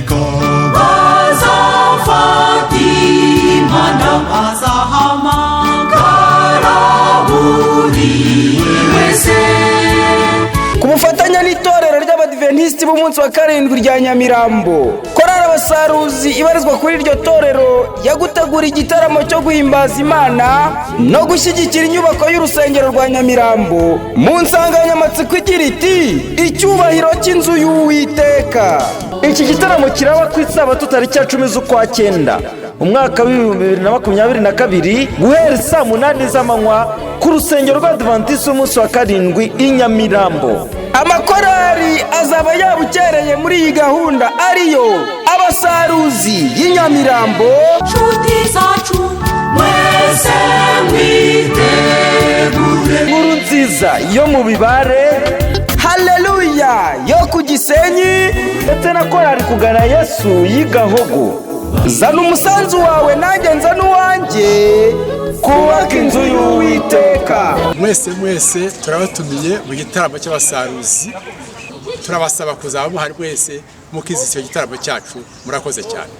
iteka. bazafata imana bazahamagara buri wese. Ku bufatanye n'itorero ry'Abadiventisti b'umunsi wa karindwi rya Nyamirambo, korali Abasaruzi ibarizwa kuri iryo torero yagutegura igitaramo cyo guhimbaza Imana no gushyigikira inyubako y'urusengero rwa Nyamirambo mu nsanganyamatsiko igira iti icyubahiro cy'inzu y'Uwiteka. Iki gitaramo kiraba ku Isabato tariki ya 10 z'ukwa cyenda umwaka wa 2022 guhera saa 8 z'amanywa ku rusengero rw'Abadiventisti b'umunsi wa karindwi i Nyamirambo. Amakorali azaba yabukereye muri iyi gahunda ariyo Abasaruzi y'Inyamirambo, nshuti zacu mwese mwitegure, Nkuru Nziza yo mu Bibare, Haleluya yo ku Gisenyi, ndetse na korali Kugana Yesu y'Igahogo. Zana umusanzu wawe nanjye nzana uwanjye, kubaka inzu y'Uwiteka. Mwese turabatumiye mu gitaramo cy'Abasaruzi. Turabasaba kuzaba muhari mwese mukizi icyo gitaramo cyacu. Murakoze cyane.